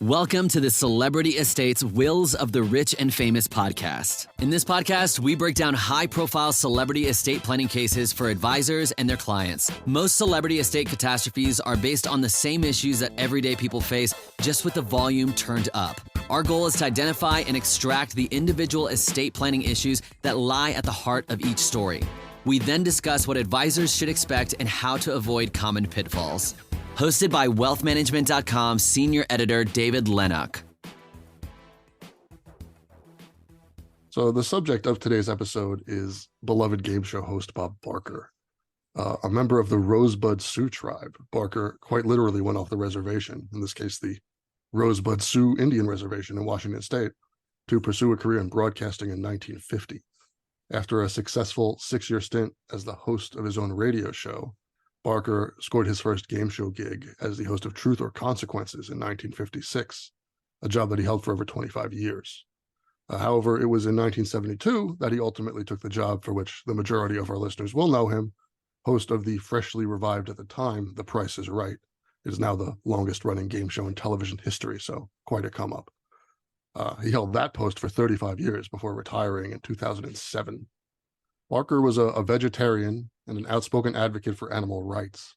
Welcome to the Celebrity Estates Wills of the Rich and Famous podcast. In this podcast, we break down high-profile celebrity estate planning cases for advisors and their clients. Most celebrity estate catastrophes are based on the same issues that everyday people face, just with the volume turned up. Our goal is to identify and extract the individual estate planning issues that lie at the heart of each story. We then discuss what advisors should expect and how to avoid common pitfalls. Hosted by WealthManagement.com Senior Editor David.lenok. So the subject of today's episode is beloved game show host Bob Barker. A member of the Rosebud Sioux tribe, Barker quite literally went off the reservation, in this case the Rosebud Sioux Indian Reservation in Washington State, to pursue a career in broadcasting in 1950. After a successful 6-year stint as the host of his own radio show, Barker scored his first game show gig as the host of Truth or Consequences in 1956, a job that he held for over 25 years. However, it was in 1972 that he ultimately took the job for which the majority of our listeners will know him, host of the freshly revived at the time, The Price is Right. It is now the longest running game show in television history, so quite a come up. He held that post for 35 years before retiring in 2007. Barker was a vegetarian and an outspoken advocate for animal rights.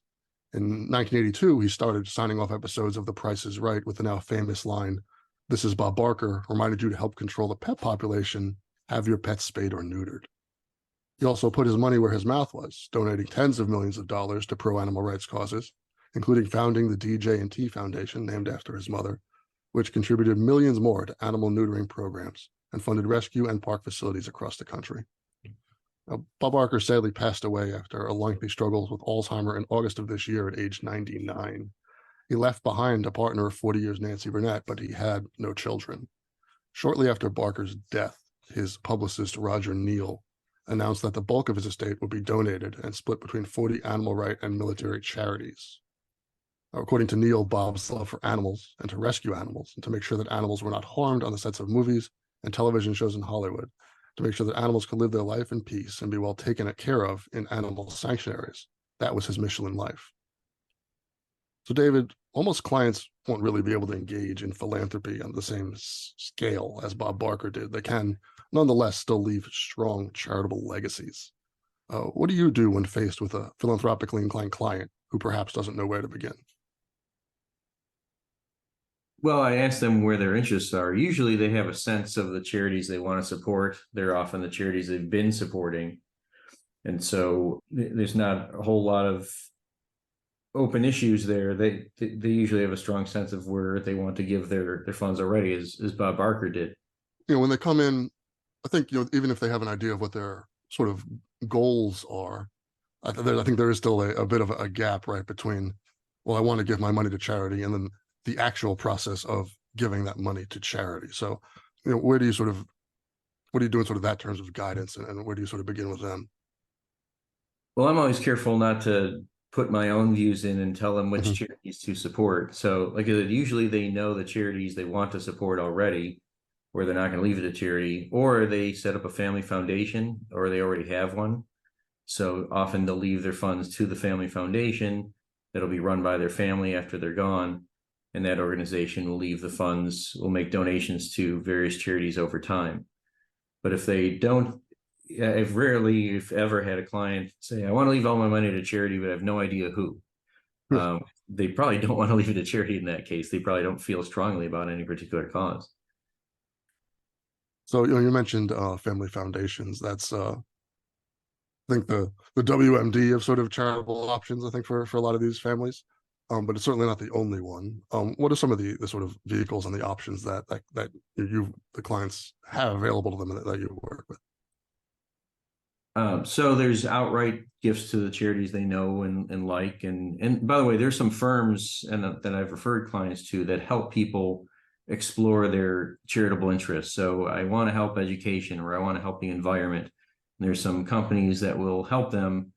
In 1982, he started signing off episodes of The Price is Right with the now famous line, "This is Bob Barker, reminded you to help control the pet population, have your pets spayed or neutered." He also put his money where his mouth was, donating tens of millions of dollars to pro-animal rights causes, including founding the DJ&T Foundation, named after his mother, which contributed millions more to animal neutering programs and funded rescue and park facilities across the country. Now, Bob Barker sadly passed away after a lengthy struggle with Alzheimer's in August of this year at age 99. He left behind a partner of 40 years, Nancy Burnett, but he had no children. Shortly after Barker's death, his publicist, Roger Neal, announced that the bulk of his estate would be donated and split between 40 animal right and military charities. According to Neal, Bob's love for animals and to rescue animals and to make sure that animals were not harmed on the sets of movies and television shows in Hollywood, to make sure that animals could live their life in peace and be well taken care of in animal sanctuaries. That was his mission in life. So, David, almost clients won't really be able to engage in philanthropy on the same scale as Bob Barker did. They can, nonetheless, still leave strong charitable legacies. What do you do when faced with a philanthropically inclined client who perhaps doesn't know where to begin? Well, I ask them where their interests are. Usually they have a sense of the charities they want to support. They're often the charities they've been supporting. And so there's not a whole lot of open issues there. They usually have a strong sense of where they want to give their funds already, as Bob Barker did. When they come in, I think, even if they have an idea of what their sort of goals are, I think there is still a bit of a gap, right, between, well, I want to give my money to charity, and then the actual process of giving that money to charity. So, what do you do in sort of that terms of guidance, and where do you sort of begin with them? Well, I'm always careful not to put my own views in and tell them which charities to support. So, like I said, usually they know the charities they want to support already, or they're not going to leave it to charity, or they set up a family foundation, or they already have one. So often they'll leave their funds to the family foundation that'll be run by their family after they're gone. And that organization will leave the funds, will make donations to various charities over time. But if they don't, I've rarely, if ever, had a client say, I want to leave all my money to charity, but I have no idea who. They probably don't want to leave it to charity in that case. They probably don't feel strongly about any particular cause. So, you mentioned family foundations. That's, I think, the WMD of sort of charitable options, I think, for a lot of these families. But it's certainly not the only one. What are some of the sort of vehicles and the options that the clients have available to them that you work with? So there's outright gifts to the charities they know and like. And by the way, there's some firms that I've referred clients to that help people explore their charitable interests. So I want to help education, or I want to help the environment. And there's some companies that will help them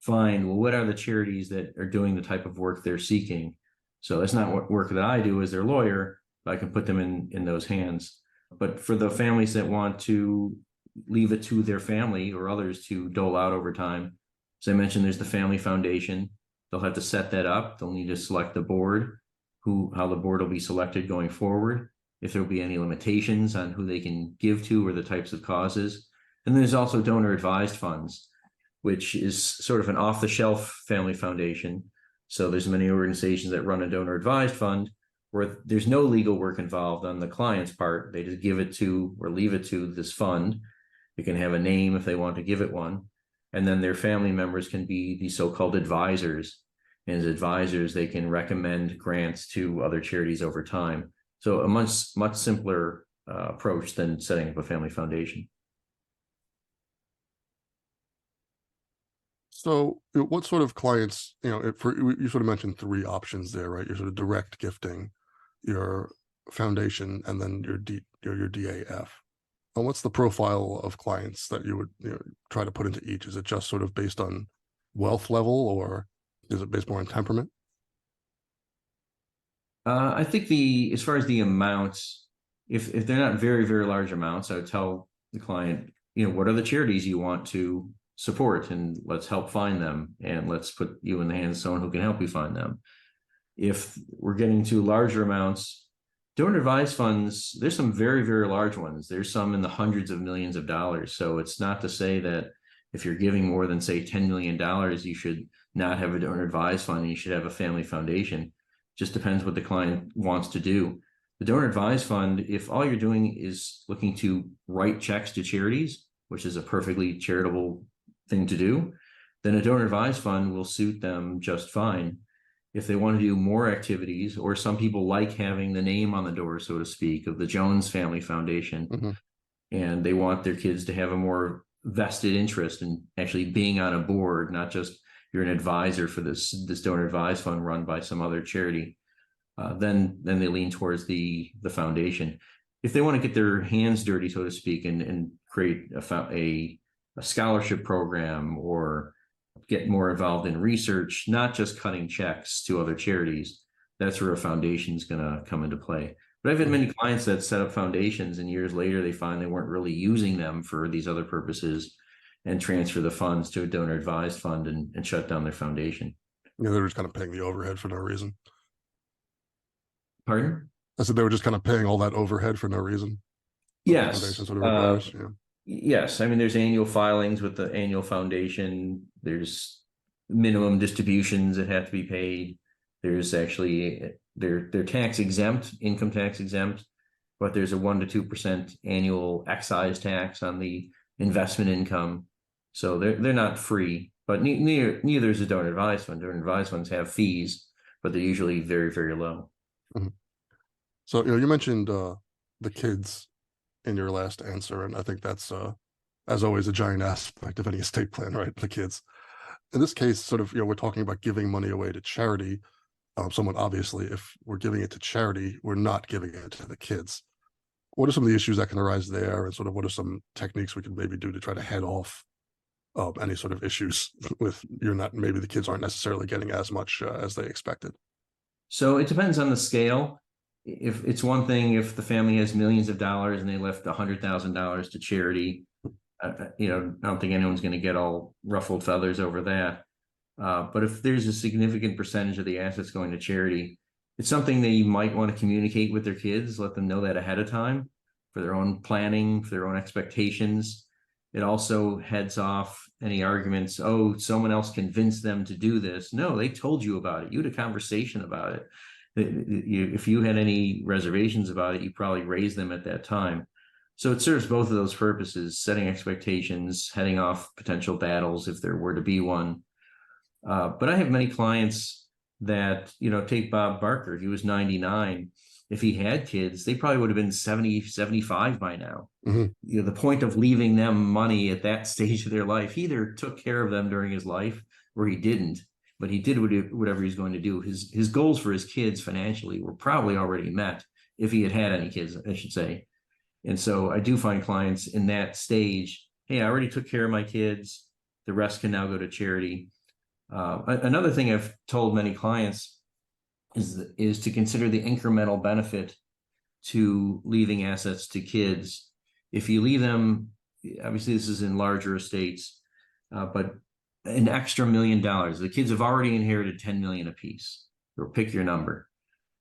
find, well, what are the charities that are doing the type of work they're seeking? So that's not what work that I do as their lawyer, but I can put them in those hands. But for the families that want to leave it to their family or others to dole out over time, as I mentioned, there's the family foundation. They'll have to set that up. They'll need to select the board, how the board will be selected going forward, if there will be any limitations on who they can give to or the types of causes. And there's also donor advised funds, which is sort of an off-the-shelf family foundation. So there's many organizations that run a donor advised fund where there's no legal work involved on the client's part. They just give it to or leave it to this fund. It can have a name if they want to give it one. And then their family members can be the so-called advisors. And as advisors, they can recommend grants to other charities over time. So a much simpler approach than setting up a family foundation. So what sort of clients, you sort of mentioned three options there, right? Your sort of direct gifting, your foundation, and then your DAF. And what's the profile of clients that you would try to put into each? Is it just sort of based on wealth level, or is it based more on temperament? I think as far as the amounts, if they're not very, very large amounts, I would tell the client, what are the charities you want to support, and let's help find them, and let's put you in the hands of someone who can help you find them. If we're getting to larger amounts, donor advised funds, there's some very, very large ones. There's some in the hundreds of millions of dollars. So it's not to say that if you're giving more than, say, $10 million, you should not have a donor advised fund and you should have a family foundation. Just depends what the client wants to do. The donor advised fund, if all you're doing is looking to write checks to charities, which is a perfectly charitable thing to do, then a donor advised fund will suit them just fine. If they want to do more activities, or some people like having the name on the door, so to speak, of the Jones Family Foundation, and they want their kids to have a more vested interest in actually being on a board, not just you're an advisor for this donor advised fund run by some other charity, then they lean towards the foundation. If they want to get their hands dirty, so to speak, and create a scholarship program or get more involved in research, not just cutting checks to other charities, that's where a foundation is going to come into play. But I've had many clients that set up foundations and years later they find they weren't really using them for these other purposes and transfer the funds to a donor advised fund and shut down their foundation. Yeah, they were just kind of paying the overhead for no reason. Pardon? I said they were just kind of paying all that overhead for no reason. Yes. Sort of Yes. I mean, there's annual filings with the annual foundation. There's minimum distributions that have to be paid. There's actually, they're tax exempt, income tax exempt, but there's a 1% to 2% annual excise tax on the investment income. So they're not free, but neither is a donor advised fund. Donor advised funds have fees, but they're usually very, very low. Mm-hmm. So, you mentioned the kids in your last answer, and I think that's, as always, a giant aspect of any estate plan, right? The kids. In this case, sort of, we're talking about giving money away to charity. Somewhat obviously, if we're giving it to charity, we're not giving it to the kids. What are some of the issues that can arise there, and sort of what are some techniques we can maybe do to try to head off any sort of issues with maybe the kids aren't necessarily getting as much as they expected? So it depends on the scale. If it's one thing, if the family has millions of dollars and they left $100,000 to charity, I don't think anyone's going to get all ruffled feathers over that. But if there's a significant percentage of the assets going to charity, it's something they might want to communicate with their kids, let them know that ahead of time for their own planning, for their own expectations. It also heads off any arguments. Oh, someone else convinced them to do this. No, they told you about it. You had a conversation about it. If you had any reservations about it, you probably raised them at that time. So it serves both of those purposes, setting expectations, heading off potential battles if there were to be one. But I have many clients that, take Bob Barker. He was 99. If he had kids, they probably would have been 70, 75 by now. Mm-hmm. The point of leaving them money at that stage of their life, he either took care of them during his life or he didn't. But he did whatever he's going to do. His goals for his kids financially were probably already met if he had any kids, I should say. And so I do find clients in that stage, hey, I already took care of my kids. The rest can now go to charity. Another thing I've told many clients is to consider the incremental benefit to leaving assets to kids. If you leave them, obviously this is in larger estates, but an extra $1 million. The kids have already inherited $10 million apiece, or pick your number.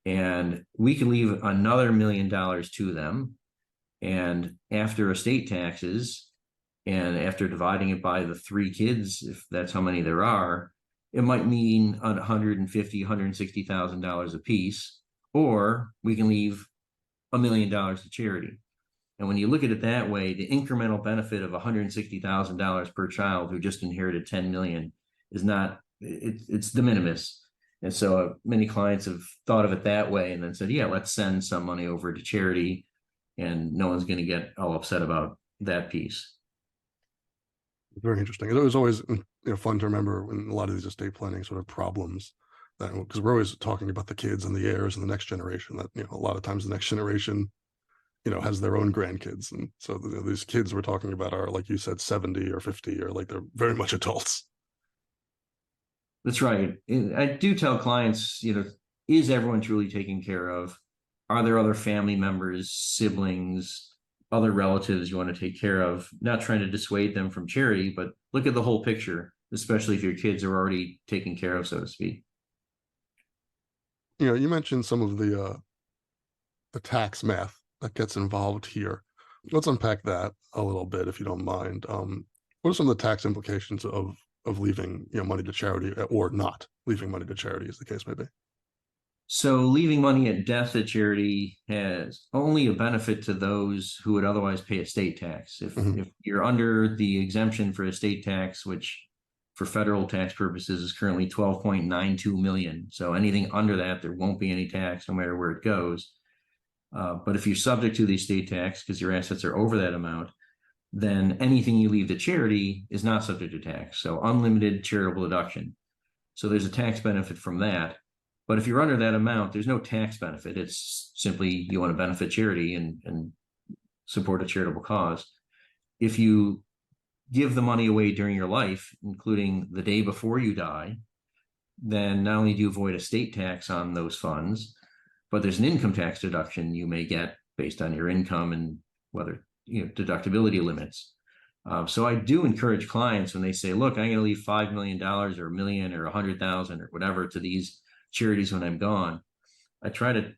and we can leave another $1 million to them. And after estate taxes, and after dividing it by the 3 kids, if that's how many there are, it might mean $150,000, $160,000 a piece, or we can leave $1 million to charity. And when you look at it that way, the incremental benefit of $160,000 per child who just inherited 10 million is not, it's de minimis. And so many clients have thought of it that way and then said, yeah, let's send some money over to charity, and no one's going to get all upset about that piece. Very interesting. It was always fun to remember when a lot of these estate planning sort of problems, that because we're always talking about the kids and the heirs and the next generation, that a lot of times the next generation has their own grandkids, and so these kids we're talking about are, like you said, 70 or 50, or like they're very much adults. That's right. I do tell clients, is everyone truly taken care of? Are there other family members, siblings, other relatives you want to take care of? Not trying to dissuade them from charity, but look at the whole picture, especially if your kids are already taken care of, so to speak. You mentioned some of the tax math that gets involved here. Let's unpack that a little bit, if you don't mind. What are some of the tax implications of leaving money to charity, or not leaving money to charity, as the case may be? So leaving money at death to charity has only a benefit to those who would otherwise pay estate tax. If you're under the exemption for estate tax, which for federal tax purposes is currently 12.92 million. So anything under that, there won't be any tax no matter where it goes. But if you're subject to the estate tax because your assets are over that amount, then anything you leave to charity is not subject to tax. So unlimited charitable deduction. So there's a tax benefit from that. But if you're under that amount, there's no tax benefit. It's simply you want to benefit charity and support a charitable cause. If you give the money away during your life, including the day before you die, then not only do you avoid estate tax on those funds, but there's an income tax deduction you may get based on your income and whether deductibility limits. So I do encourage clients when they say, look, I'm going to leave $5 million or $1 million or 100,000 or whatever to these charities when I'm gone. I try to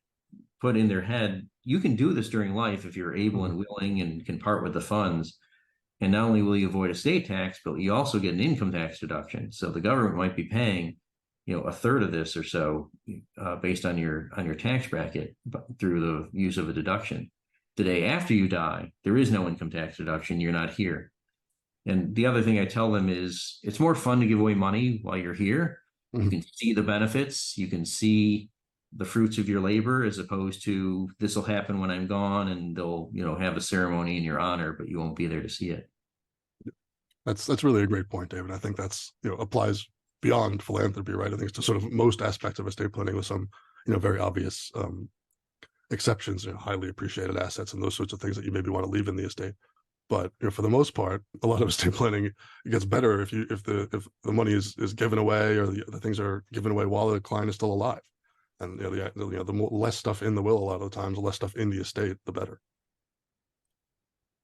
put in their head, you can do this during life if you're able and willing and can part with the funds. And not only will you avoid estate tax, but you also get an income tax deduction. So the government might be paying, a third of this or so based on your tax bracket through the use of a deduction. The day after you die, there is no income tax deduction. You're not here. And the other thing I tell them is it's more fun to give away money while you're here. You can see the benefits, you can see the fruits of your labor, as opposed to this will happen when I'm gone and they'll, have a ceremony in your honor, but you won't be there to see it. That's really a great point, David. I think that's, applies beyond philanthropy, right? I think it's to sort of most aspects of estate planning, with some, very obvious exceptions, highly appreciated assets and those sorts of things that you maybe want to leave in the estate. But for the most part, a lot of estate planning, it gets better if the money is given away, or the things are given away while the client is still alive. And the more, less stuff in the will, a lot of the times, the less stuff in the estate, the better.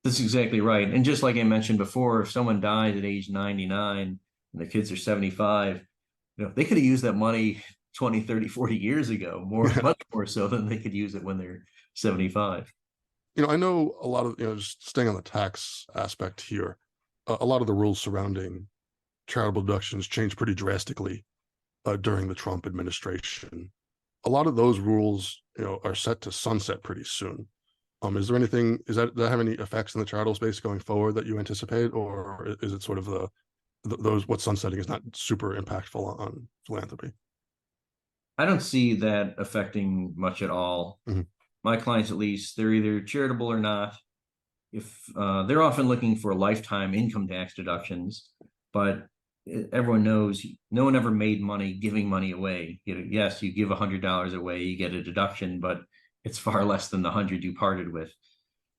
That's exactly right. And just like I mentioned before, if someone died at age 99 and the kids are 75, they could have used that money 20, 30, 40 years ago, much more so than they could use it when they're 75. I know a lot of, just staying on the tax aspect here, a lot of the rules surrounding charitable deductions changed pretty drastically during the Trump administration. A lot of those rules, are set to sunset pretty soon. Is there anything, does that have any effects in the charitable space going forward that you anticipate, or is it sort of what sunsetting is not super impactful on philanthropy? I don't see that affecting much at all. My clients, at least, they're either charitable or not. If they're often looking for lifetime income tax deductions, but everyone knows no one ever made money giving money away. Yes, you give $100 away, you get a deduction, but it's far less than the 100 you parted with.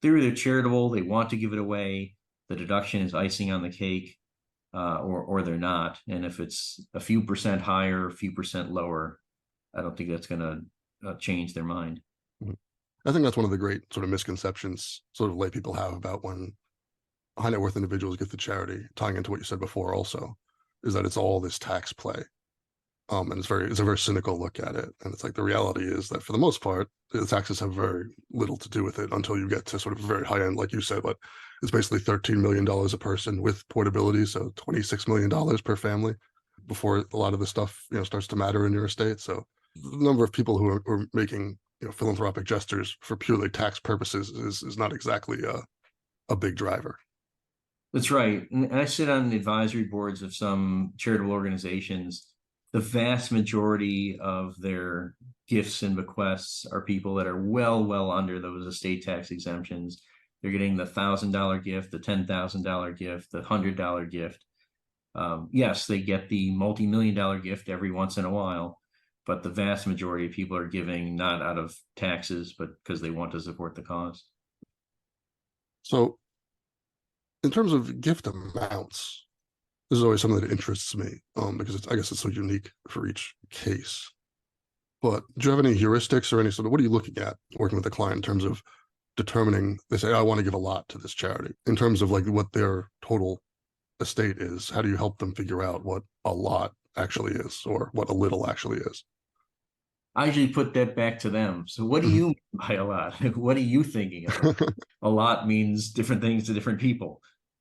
They're either charitable, they want to give it away, the deduction is icing on the cake, or they're not. And if it's a few percent higher, a few percent lower, I don't think that's going to change their mind. I think that's one of the great sort of misconceptions sort of lay people have about when high net worth individuals give to charity, tying into what you said before also, is that it's all this tax play. And it's a very cynical look at it. And it's like, the reality is that for the most part, the taxes have very little to do with it until you get to sort of very high end, like you said, but it's basically $13 million a person with portability. So $26 million per family before a lot of the stuff, starts to matter in your estate. So the number of people who are making, philanthropic gestures for purely tax purposes is not exactly a big driver. That's right. And I sit on the advisory boards of some charitable organizations. The vast majority of their gifts and bequests are people that are well under those estate tax exemptions. They're getting the $1,000 gift, the $10,000 gift, the $100 gift. Yes, they get the multi-million-dollar gift every once in a while, but the vast majority of people are giving not out of taxes, but because they want to support the cause. So in terms of gift amounts, this is always something that interests me, because I guess it's so unique for each case. But do you have any heuristics or any sort of, what are you looking at working with a client in terms of determining, they say, I want to give a lot to this charity, in terms of like what their total estate is? How do you help them figure out what a lot actually is, or what a little actually is? I usually put that back to them. So what do you mean by a lot? What are you thinking of? A lot means different things to different people.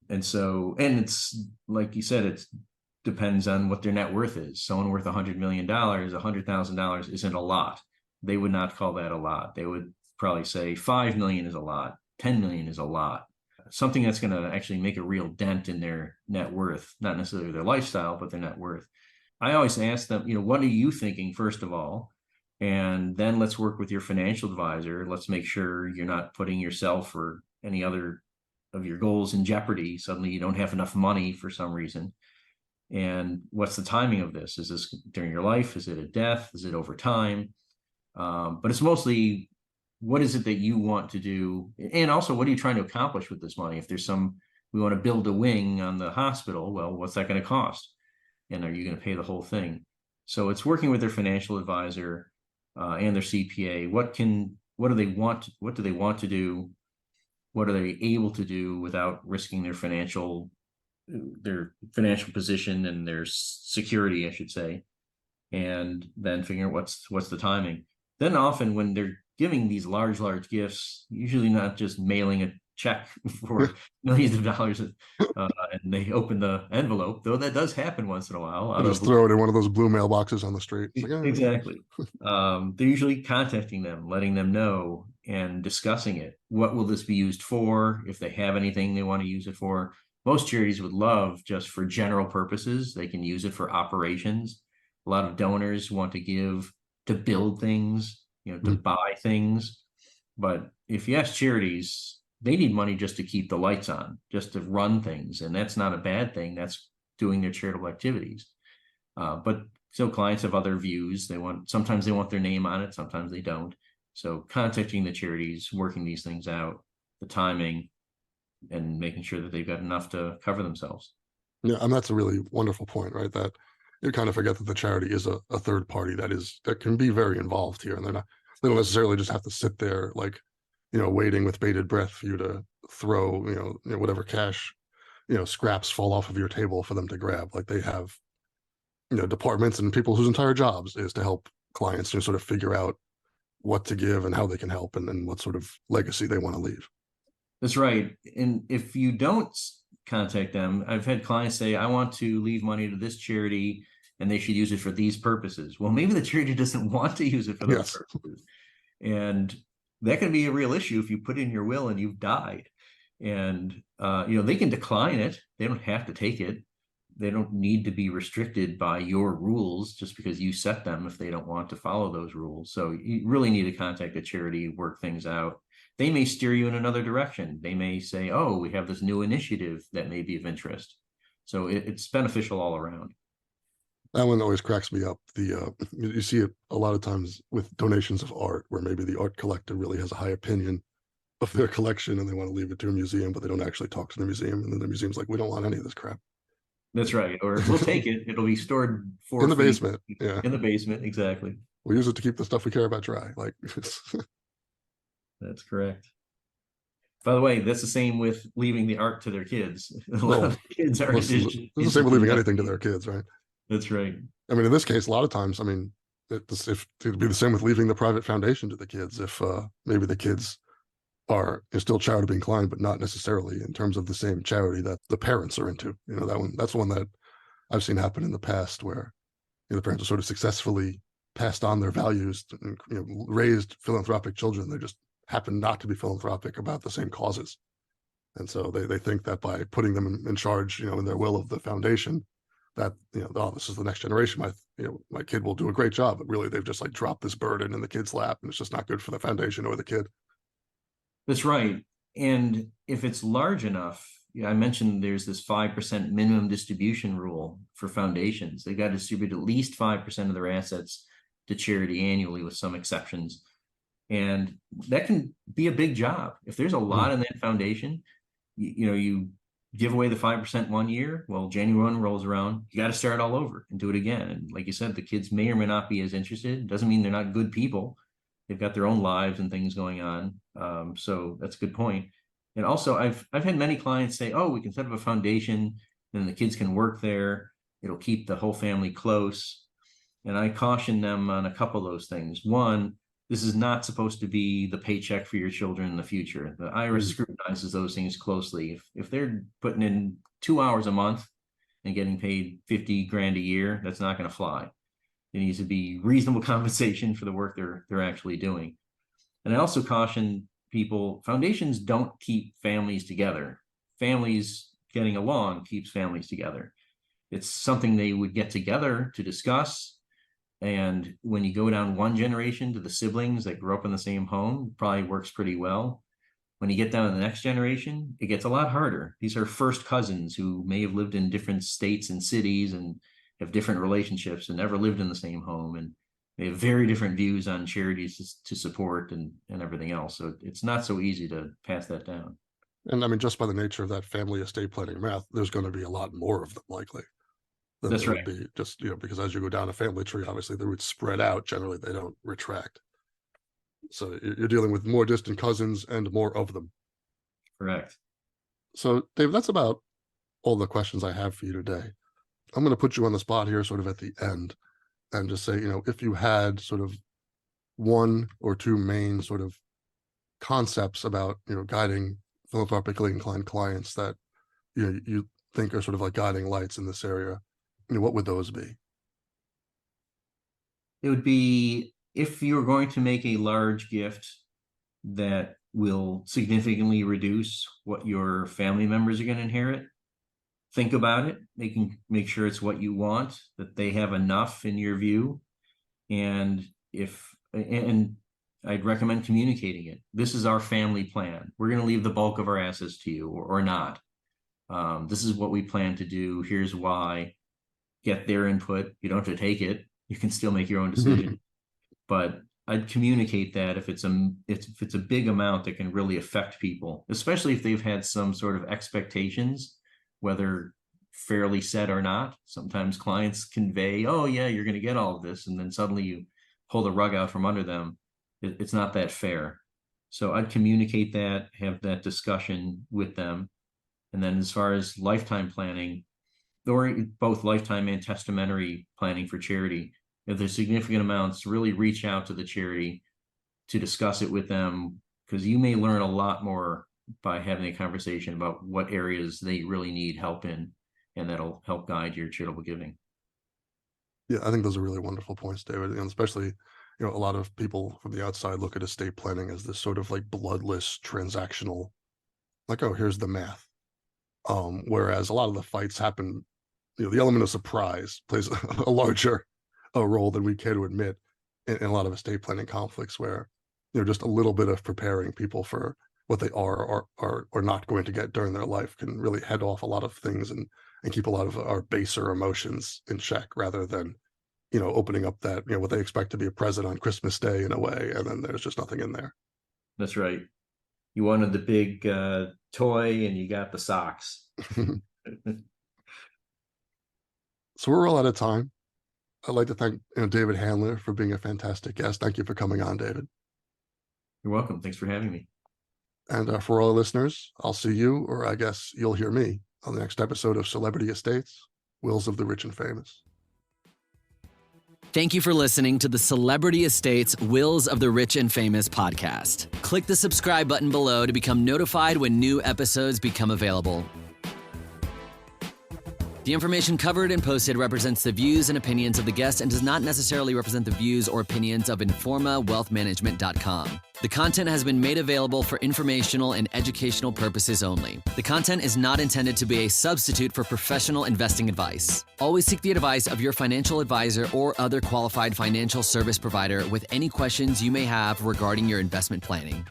And it's like you said, it depends on what their net worth is. Someone worth $100 million, $100,000 isn't a lot. They would not call that a lot. They would probably say 5 million is a lot, 10 million is a lot. Something that's going to actually make a real dent in their net worth, not necessarily their lifestyle, but their net worth. I always ask them, what are you thinking, first of all? And then let's work with your financial advisor. Let's make sure you're not putting yourself or any other of your goals in jeopardy. Suddenly you don't have enough money for some reason. And what's the timing of this? Is this during your life? Is it a death? Is it over time? But it's mostly, what is it that you want to do? And also, what are you trying to accomplish with this money? If there's we want to build a wing on the hospital, well, what's that going to cost? And are you going to pay the whole thing? So it's working with their financial advisor and their CPA. What do they want? What do they want to do? What are they able to do without risking their financial position and their security, I should say, and then figure out what's the timing. Then often when they're giving these large gifts, usually not just mailing a check for millions of dollars and they open the envelope, though that does happen once in a while. Just throw it in one of those blue mailboxes on the street. Like, exactly. They're usually contacting them, letting them know, and discussing it. What will this be used for? If they have anything they want to use it for. Most charities would love just for general purposes. They can use it for operations. A lot of donors want to give to build things, to buy things. But if you ask charities, they need money just to keep the lights on, just to run things. And that's not a bad thing. That's doing their charitable activities. But so clients have other views. Sometimes they want their name on it, sometimes they don't. So contacting the charities, working these things out, the timing, and making sure that they've got enough to cover themselves. Yeah, and that's a really wonderful point, right? That you kind of forget that the charity is a third party that can be very involved here, and they don't necessarily just have to sit there like, waiting with bated breath for you to throw, whatever cash, scraps fall off of your table for them to grab. Like they have, departments and people whose entire jobs is to help clients sort of figure out what to give and how they can help and what sort of legacy they want to leave. That's right. And if you don't contact them, I've had clients say, I want to leave money to this charity and they should use it for these purposes. Well, maybe the charity doesn't want to use it for those purposes. And that can be a real issue if you put in your will and you've died. And, they can decline it. They don't have to take it. They don't need to be restricted by your rules just because you set them if they don't want to follow those rules. So you really need to contact a charity, work things out. They may steer you in another direction. They may say, oh, we have this new initiative that may be of interest. So it's beneficial all around. That one always cracks me up. You see it a lot of times with donations of art, where maybe the art collector really has a high opinion of their collection and they want to leave it to a museum, but they don't actually talk to the museum. And then the museum's like, we don't want any of this crap. That's right. Or we'll take it. It'll be stored in the basement. Yeah. In the basement. Exactly. We'll use it to keep the stuff we care about dry. Like That's correct. By the way, that's the same with leaving the art to their kids. A lot of kids are it's the same with leaving anything to their kids, right? That's right. I mean, in this case, a lot of times, I mean, it'd be the same with leaving the private foundation to the kids. If maybe the kids are still charitably inclined, but not necessarily in terms of the same charity that the parents are into. That's one that I've seen happen in the past where the parents are sort of successfully passed on their values and raised philanthropic children. They just happen not to be philanthropic about the same causes. And so they think that by putting them in charge, in their will of the foundation, that, oh, this is the next generation. My kid will do a great job. But really, they've just like dropped this burden in the kid's lap, and it's just not good for the foundation or the kid. That's right. And if it's large enough, I mentioned there's this 5% minimum distribution rule for foundations. They got to distribute at least 5% of their assets to charity annually, with some exceptions. And that can be a big job. If there's a lot in that foundation, you give away the 5% one year, well, January 1 rolls around, you got to start all over and do it again. And like you said, the kids may or may not be as interested. It doesn't mean they're not good people. They've got their own lives and things going on. So that's a good point. And also, I've had many clients say, oh, we can set up a foundation, and the kids can work there. It'll keep the whole family close. And I caution them on a couple of those things. One, this is not supposed to be the paycheck for your children in the future. The IRS scrutinizes those things closely. If they're putting in 2 hours a month and getting paid 50 grand a year, that's not going to fly. It needs to be reasonable compensation for the work they're actually doing. And I also caution people, foundations don't keep families together. Families getting along keeps families together. It's something they would get together to discuss. And when you go down one generation to the siblings that grew up in the same home, it probably works pretty well. When you get down to the next generation, it gets a lot harder. These are first cousins who may have lived in different states and cities and have different relationships and never lived in the same home. And they have very different views on charities to support and everything else. So it's not so easy to pass that down. And I mean, just by the nature of that family estate planning math, there's going to be a lot more of them likely. That's right. Would be just, because as you go down a family tree, obviously the roots spread out. Generally, they don't retract. So you're dealing with more distant cousins and more of them. Correct. So, Dave, that's about all the questions I have for you today. I'm going to put you on the spot here sort of at the end and just say, if you had sort of one or two main sort of concepts about, guiding philanthropically inclined clients that, you think are sort of like guiding lights in this area, what would those be? It would be, if you're going to make a large gift that will significantly reduce what your family members are going to inherit, think about it. They can make sure it's what you want, that they have enough in your view. And I'd recommend communicating it. This is our family plan. We're going to leave the bulk of our assets to you or not. This is what we plan to do. Here's why. Get their input. You don't have to take it. You can still make your own decision. But I'd communicate that if it's a big amount that can really affect people, especially if they've had some sort of expectations, whether fairly set or not. Sometimes clients convey, oh yeah, you're going to get all of this, and then suddenly you pull the rug out from under them. It's not that fair. So I'd communicate that, have that discussion with them. And then as far as lifetime planning, or both lifetime and testamentary planning for charity, if there's significant amounts, really reach out to the charity to discuss it with them, because you may learn a lot more by having a conversation about what areas they really need help in, and that'll help guide your charitable giving. Yeah, I think those are really wonderful points, David. And especially, a lot of people from the outside look at estate planning as this sort of like bloodless, transactional, like, oh, here's the math. Whereas a lot of the fights happen, the element of surprise plays a larger role than we care to admit in a lot of estate planning conflicts, where just a little bit of preparing people for what they are or not going to get during their life can really head off a lot of things and keep a lot of our baser emotions in check, rather than opening up that what they expect to be a present on Christmas Day in a way, and then there's just nothing in there. That's right. You wanted the big toy and you got the socks. So we're all out of time. I'd like to thank David Handler for being a fantastic guest. Thank you for coming on, David. You're welcome. Thanks for having me. And for all the listeners, I'll see you, or I guess you'll hear me, on the next episode of Celebrity Estates, Wills of the Rich and Famous. Thank you for listening to the Celebrity Estates Wills of the Rich and Famous podcast. Click the subscribe button below to become notified when new episodes become available. The information covered and posted represents the views and opinions of the guest and does not necessarily represent the views or opinions of WealthManagement.com. The content has been made available for informational and educational purposes only. The content is not intended to be a substitute for professional investing advice. Always seek the advice of your financial advisor or other qualified financial service provider with any questions you may have regarding your investment planning.